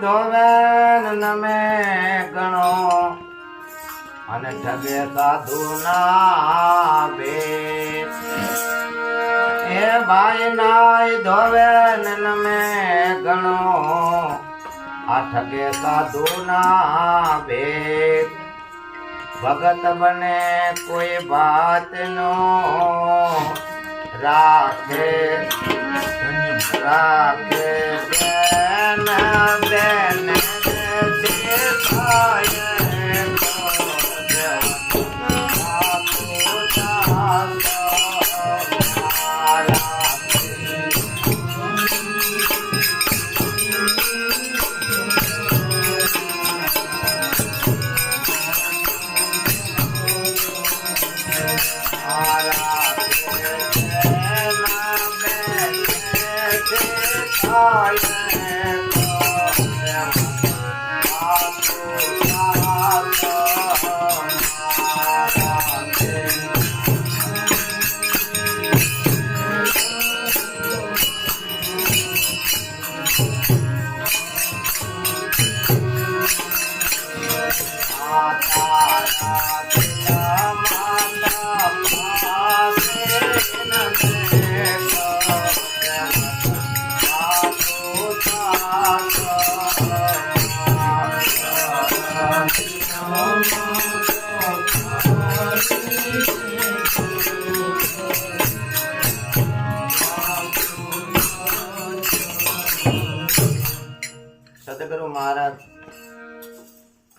ધોવે નમે ગણો અને ઠગે સાધુ ના બે એ ભાઈ નાય ધોવે નમે ગણો આ ઠગે સાધુ ના બે ભગત બને કોઈ વાત નો રાખે રાખે બેન બેન સદગુરુ મહારાજ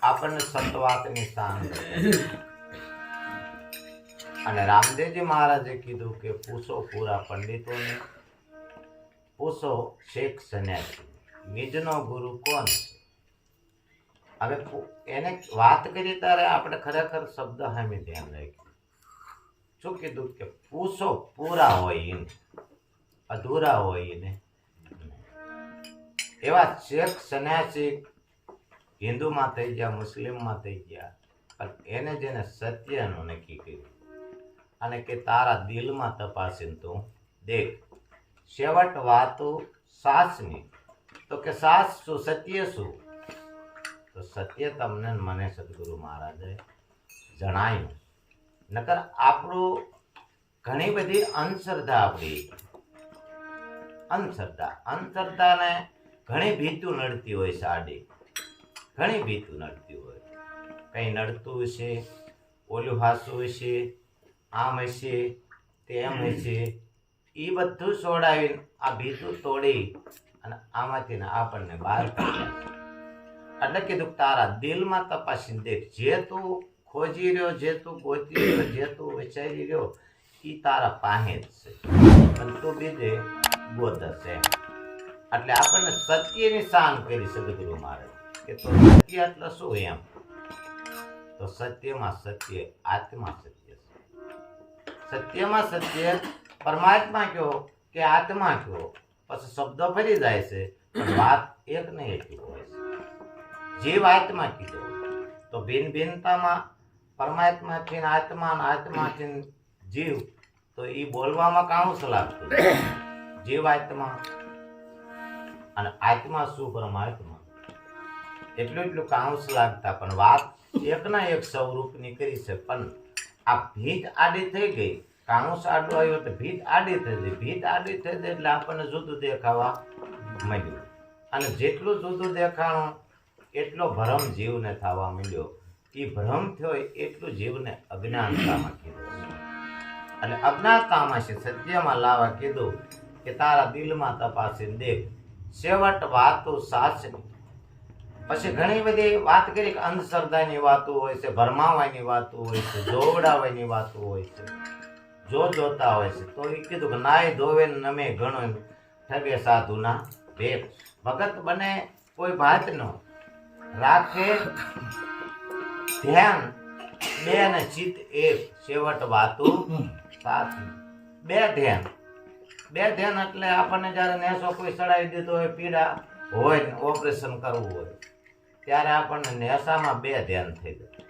આપણને સતવાતની શાન અને રામદેવજી મહારાજે કીધું કે પૂછો પૂરા પંડિતોને, પૂછો શેખ સન્યાસી, નિજનો ગુરુ કોણ? હવે એને વાત કરી ત્યારે આપણે ખરેખર શબ્દ સામે ધ્યાન રાખ્યું. શું કીધું કે પૂછો પૂરા હોય એને, અધૂરા હોય એને. એવા શેખ સન્યાસી હિન્દુમાં થઈ ગયા, મુસ્લિમમાં થઈ ગયા, પણ એને જેને સત્યનું નક્કી કર્યું અને કે તારા દિલમાં તપાસીને તું દેખ, છેવટ વાતો સાચની. તો કે સાચ શું, સત્ય શું? તો સત્ય તમને મને સદગુરુ મહારાજે જણાયું. નકર આપણું ઘણી બધી અંધશ્રદ્ધા, આપણી અંધશ્રદ્ધાને ઘણી ભીતું નડતી હોય છે. આડી ઘણી ભીતું નડતી હોય, કંઈ નડતું હશે, ઓલું હાસું હશે, આમ હશે, તેમ હશે. એ બધું છોડાવીને આ ભીતું તોડી અને આમાંથી આપણને બહાર કાઢ્યા. એટલે કીધું તારા દિલમાં તપાસીને દેખ, જે તું ખોજી રહ્યો, જે તું ગોતી રહ્યો, જે તું વિચારી રહ્યો, એ તારા પાસે જ છે, અને તું બીજે ગોતશે. એટલે આપણને સત્યની શાન કરી સદગુરુ મહારાજ કે તો સત્ય એટલે શું એમ? તો સત્યમાં સત્ય, આત્મા સત્ય છે. સત્યમાં સત્ય પરમાત્મા કયો કે આત્મા કયો, પછી શબ્દો ફરી જાય છે, પણ વાત એક ને એટલી હોય છે. જીવ આત્મા કીધો તો ભિન્ન ભિન્નતામાં પરમાત્માથી આત્મા, આત્માથી જીવ, તો એ બોલવામાં કાણું લાગતું. જીવ આત્મા અને આત્મા શું પરમાત્મા, એટલું કાંસ લાગતા, પણ વાત એકના એક સ્વરૂપની કરી છે. પણ આ ભીત આડી થઈ ગઈ, કાંસ આડો આવ્યો એટલે ભીત આડી થઈ ગઈ. ભીત આડી થઈ ગઈ એટલે આપણને જુદું દેખાવા માંડ્યું, અને જેટલું જુદું દેખાણું એટલો ભ્રમ જીવને થવા માંડ્યો. એ ભ્રમ થયો એટલું જીવને અજ્ઞાનતામાં કીધું, અને અજ્ઞાનતામાં છે સત્યમાં લાવવા કીધું કે તારા દિલમાં તપાસીને દેખ, છેવટ વાતો સાચની. પછી ઘણી બધી વાત કરી કે અંધશ્રદ્ધાની વાતો હોય છે, ભરમાવાની વાતો હોય છે, જોવડાવવાની વાતો હોય છે, જોતા હોય છે. તો એ કીધું કે નાય ધોવે નમે ઘણો ઠગે સાધુના ભેટ. ભગત બને કોઈ ભાત નો રાખે ધ્યાન, બે ને ચિત્ત એક, છેવટ વાતો સાચની. બે ધ્યાન એટલે આપણને જયારે નેસો કોઈ ચડાવી દીધો હોય, પીડા હોય ને ઓપરેશન કરવું હોય, ત્યારે આપણને નેસામાં બે ધ્યાન થઈ જાય.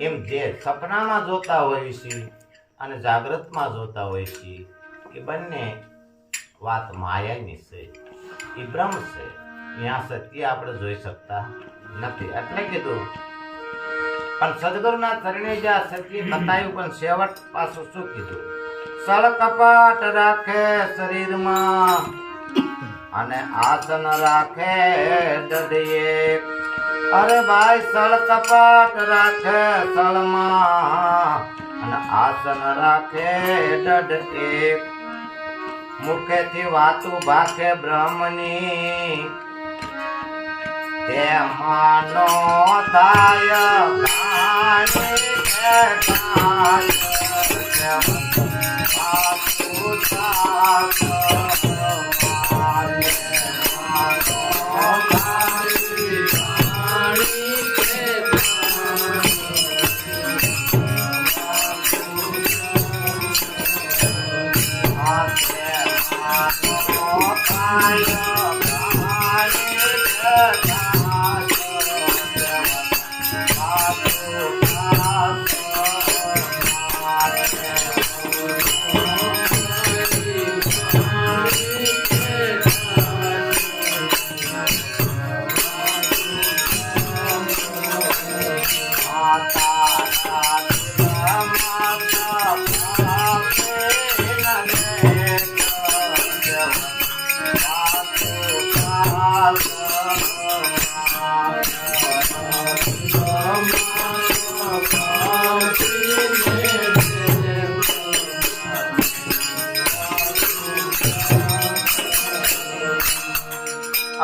એમ જે સપનામાં જોતા હોય છે અને જાગ્રતમાં જોતા હોય છે, એ બંને વાત માયાની છે, એ બ્રહ્મ છે. ત્યાં સત્ય આપણે જોઈ શકતા નથી. એટલે કીધું પણ સદગુરુના ચરણે જે આ સત્ય બતાવ્યું, પણ છેવટ પાછું શું કીધું? સળ કપાટ રાખે શરીરમાં અને આસન રાખે દઢિયે. અરે ભાઈ સળ કપાટ રાખે સળમાં અને આસન રાખે દઢ એક. મુખેથી વાતું ભાખે બ્રહ્મની તે માનો થાય ગાણી કે કાય વાતું થાક મારે માનો ગાણી કે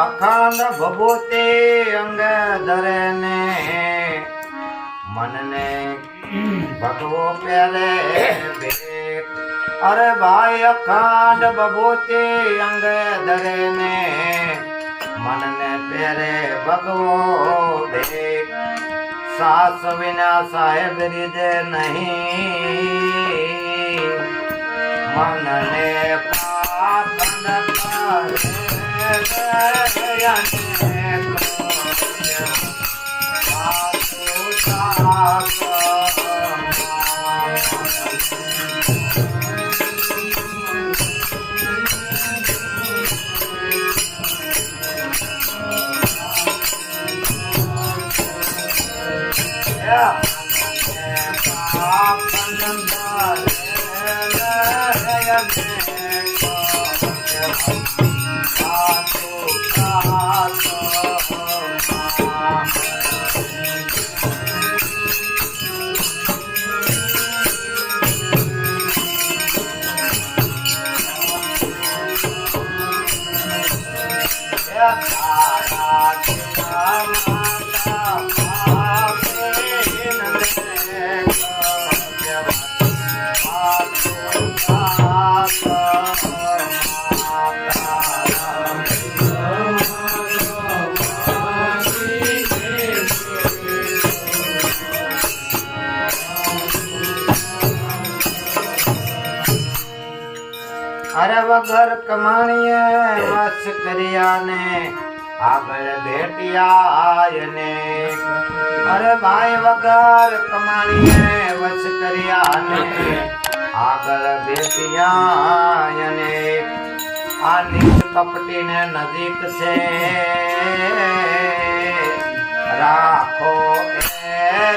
અખંડ ભભૂતિ અંગ ધરે ને મનને ભગવો પહેરે ભેટ. અરે ભાઈ અખંડ ભભૂતિ અંગ ધરે ને મનને પહેરે ભગવો ભેટ. સાસ વિના સાહેબ રીજે નહીં મનને પાખંડ અરે વગર કમાણીએ વસ કર્યા ને આગળ ભેટ્યા ને. અરે ભાઈ વગર કમાણીએ વસ કર્યા ને આગળ ભેટ્યા ને. આ નીચ કપટી ને નજીક છે રાખો એ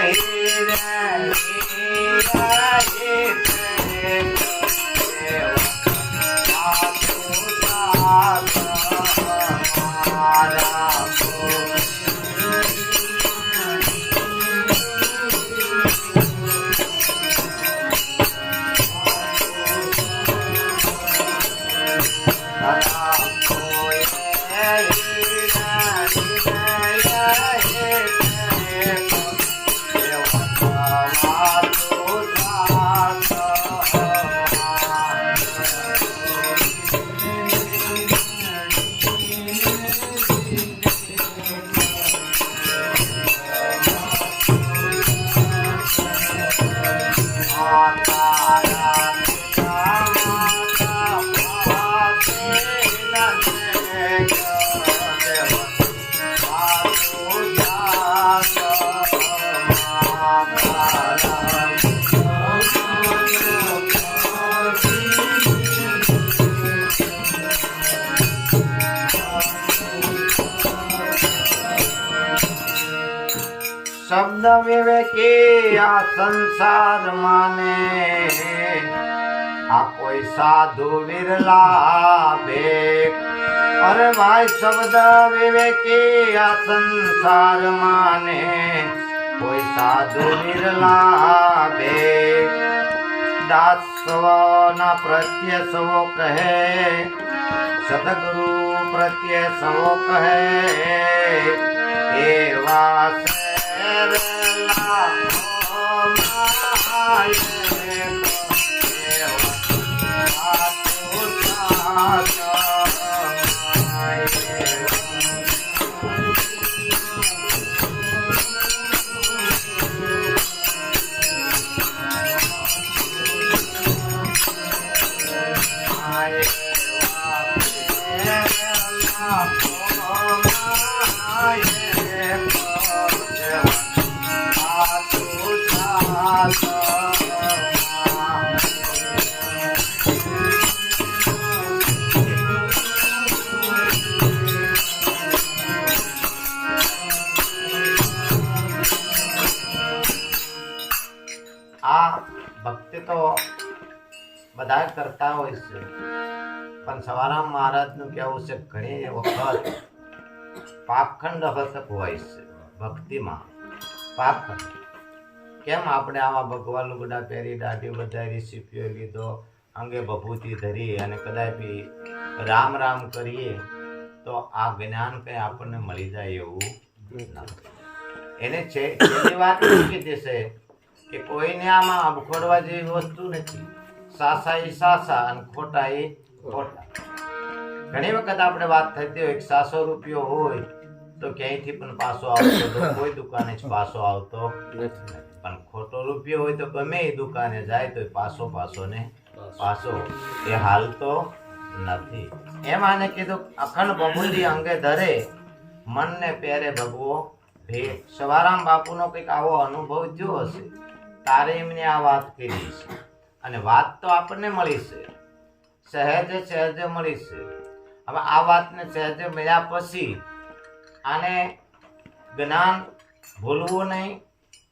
શબ્દ વિવેકી આ સંસાર માને આ કોઈ સાધુ વિરલા ભેખ અરે ભાઈ શબ્દ વિવેકી આ સંસાર માને કોઈ સાધુ વિરલા ભેખ દાસ સવના પ્રત્યે સવો કહે સદગુરુ પ્રત્યે સવો કહે એવા શેરલા ભક્તિ તો બધા કરતા હોય છે, પણ સવારામ મહારાજનું કહેવું છે ઘણી વખત પાખંડ હતક હોય છે ભક્તિમાં. પાખંડ કેમ આપણે આવા ભગવાન લુગડા પહેરી દાઢી વધારી સીપ્યો લીધો અંગે ભભૂતિ ધરી અને કદાચ રામ રામ કરીએ તો આ જ્ઞાન કઈ આપણને મળી જાય એવું નથી. એને છે એની વાત કીધી છે કે કોઈને આમાં અબખોડવા જેવી વસ્તુ નથી. સાસા એ સાસા અને ખોટા એ ખોટા. ઘણી વખત આપણે વાત થતી હોય કે 700 રૂપિયો હોય તો ક્યાંયથી પણ પાછો આવતો કોઈ દુકાને જ પાછો આવતો નથી, પણ ખોટો રૂપિયો હોય તો ગમે એ દુકાને જાય તો પાછો ને પાછો એ હાલતો નથી. એમ આને કીધું અખંડ બબુંદી અંગે ધરે મનને પહેરે ભગવો ભેટ. સવારામ બાપુનો કંઈક આવો અનુભવ થયો હશે તારે એમને આ વાત કરી છે, અને વાત તો આપણને મળી છે સહેજે મળી છે. હવે આ વાતને સહેજે મળ્યા પછી આને જ્ઞાન ભૂલવું નહીં,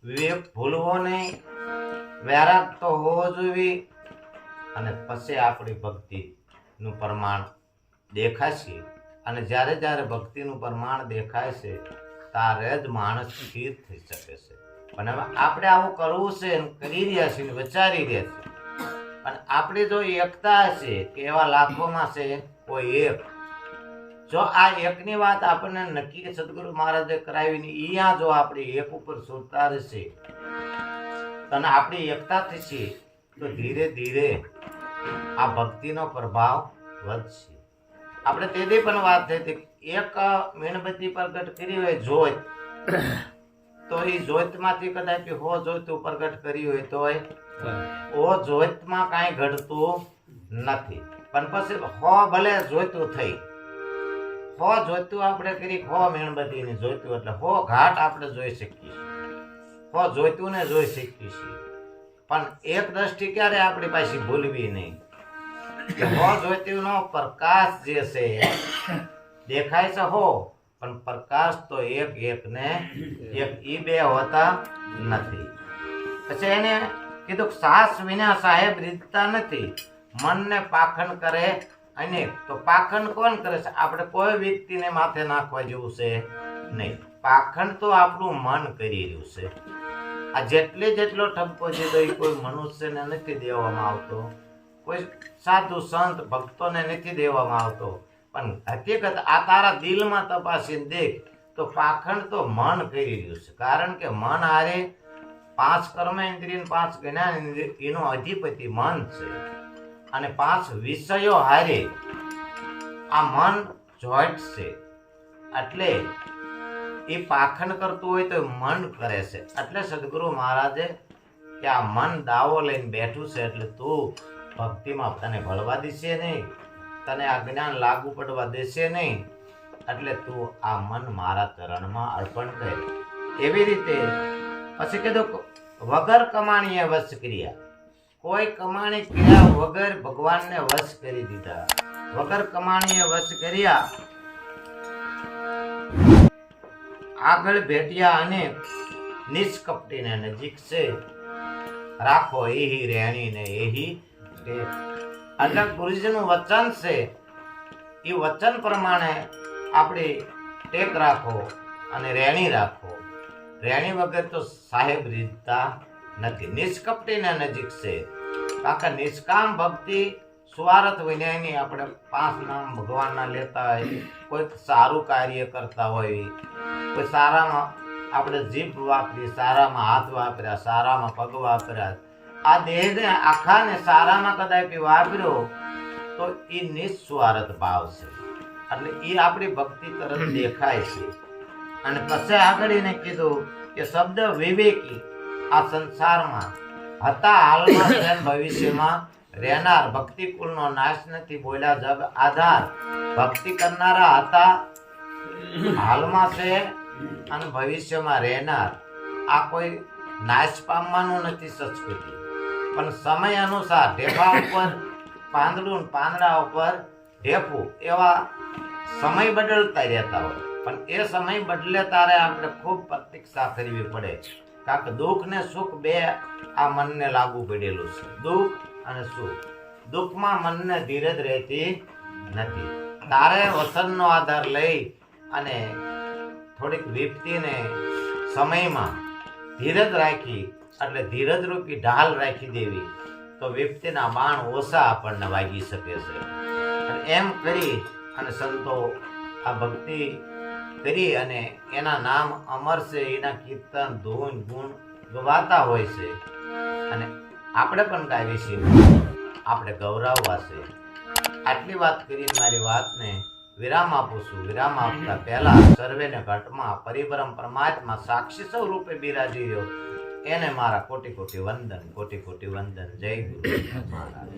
વિવેક ભૂલવો નહીં, વૈરાગ તો હોવો જોઈએ, અને પછી આપણી ભક્તિનું પ્રમાણ દેખાશે. અને જ્યારે જ્યારે ભક્તિનું પ્રમાણ દેખાય છે ત્યારે જ માણસ સ્થિર થઈ શકે છે. પણ હવે આપણે આવું કરવું છે, કરી રહ્યા છીએ, વિચારી રહ્યા છીએ, પણ આપણી જો એકતા હશે કે એવા લાખોમાં છે કોઈ એક, જો આ એકની વાત આપણને નક્કી સદગુરુ મહારાજે કરાવીને અહીંયા જો આપણી એક ઉપર સુરતા રહેશે અને આપણી એકતા થશે તો ધીરે ધીરે આ ભક્તિનો પ્રભાવ વધશે. આપણે તેથી પણ વાત થઈ હતી, એક મીણબત્તી પ્રગટ કરી હોય જોત તો એ જોતમાંથી કદાચ હો જોતું પ્રગટ કરી હોય તો ઓ જોતમાં કાંઈ ઘટતું નથી, પણ પછી હો ભલે જોઈતું થઈ, હો જોઈતું આપણે કરી, હો મીણબત્તીને જોઈતું એટલે હો ઘાટ આપણે જોઈ શકીએ, હો જોઈતું ને જોઈ શકીએ છીએ. પણ એક દ્રષ્ટિ ક્યારે આપણી પાસે ભૂલવી નહીં કે હો જોઈતું નો પ્રકાશ જે છે દેખાય છે હો, પણ પ્રકાશ તો એક ને એક ઈ બે હોતા નથી. પછી એને કીધું સાસ વિના સાહેબ રીતતા નથી, મનને પાખંડ કરે અને તો પાખંડ કોણ કરે છે? આપણે કોઈ વ્યક્તિને માથે નાખવા જેવું છે નહીં. પાખંડ તો આપણું મન કરી રહ્યું છે. આ જેટલો ઠપકો દીધો એ કોઈ મનુષ્યને નથી દેવામાં આવતો, કોઈ સાધુ સંત ભક્તોને નથી દેવામાં આવતો, પણ હકીકત આ તારા દિલમાં તપાસીને દેખ તો પાખંડ તો મન કરી રહ્યું છે. કારણ કે મન હારે 5 કર્મેન્દ્રિય 5 જ્ઞાનેન્દ્રિય એનો અધિપતિ મન છે, અને 5 વિષયો હારે આ મન જોઈન્ટ છે. એટલે એ પાખંડ કરતું હોય તો મન કરે છે. એટલે સદગુરુ મહારાજે કે આ મન દાવો લઈને બેઠું છે, એટલે તું ભક્તિમાં તને ભળવા દેશે નહીં, તને આ જ્ઞાન લાગુ પડવા દેશે નહીં, એટલે તું આ મન મારા ચરણમાં અર્પણ કર. એવી રીતે પછી કીધું વગર કમાણીએ વશ કર્યા. કોઈ કમાણી કર્યા વગર ભગવાનને વશ કરી દીધા, વગર કમાણીએ વશ કર્યા. આગળ ભેટ્યા અને નિષ્કપટીને નજીક છે રાખો એહી રેણીને એહી ટેક. એટલે ગુરુજીનું વચન છે એ વચન પ્રમાણે આપણી ટેક રાખો અને રેણી રાખો. રેણી વગર તો સાહેબ રીતતા નથી. નિષ્કપટીને નજીક છે કારણ કે નિષ્કામ ભક્તિ સ્વાર્થ વિનયની આપણે 5 નામ ભગવાનના લેતા હોય, કોઈક સારું કાર્ય કરતા હોય, કોઈ સારામાં આપણે જીભ વાપરી, સારામાં હાથ વાપર્યા, સારામાં પગ વાપર્યા, આ દેહને આખાને સારામાં કદાચ વાપર્યો તો એ નિસ્વાર્થ ભાવ છે. એટલે એ આપણી ભક્તિ તરફ દેખાય છે. અને પછી આગળ એને કીધું કે શબ્દ વિવેકી આ સંસારમાં હતા હાલમાં છે ભવિષ્યમાં રહેનાર, ભક્તિ કુલનો નાશ નથી બોલ્યા જગ આધાર. ભક્તિ કરનારા હતા હાલમાં છે અને ભવિષ્યમાં રહેનાર. આ કોઈ નાશ પામવાનું નથી સંસ્કૃતિ, પણ સમય અનુસાર ઢેફા ઉપર પાંદડું, પાંદડા ઉપર ઢેફું, એવા સમય બદલતા રહેતા હોય. પણ એ સમય બદલે તારે આપણે ખૂબ પ્રતીક્ષા કરવી પડે, કારણ કે દુઃખ ને સુખ બે આ મનને લાગુ પડેલું છે. દુઃખ અને સુખ. દુઃખમાં મનને ધીરજ રહેતી નથી. તારે વસનનો આધાર લઈ અને થોડીક વિપત્તિને સમયમાં ધીરજ રાખી, એટલે ધીરજ રૂપી ઢાલ રાખી દેવી તો વિપત્તિના બાણ ઓછા આપણને વાગી શકે છે. એમ કરી અને સંતો આ ભક્તિ કરી અને એના નામ અમર છે, એના કીર્તન ધૂન ગુણ ગવાતા હોય છે. અને આપણે પણ ગાવી છીએ, આપણે ગૌરવવા છે. આટલી વાત કરીને મારી વાતને વિરામ આપું છું. વિરામ આપતા પહેલા સર્વેને ઘટમાં પરિબ્રહ્મ પરમાત્મા સાક્ષી સ્વરૂપે બિરાજી રહ્યો એને મારા કોટી કોટી વંદન, કોટી કોટી વંદન. જય ગુરુ મહારાજ.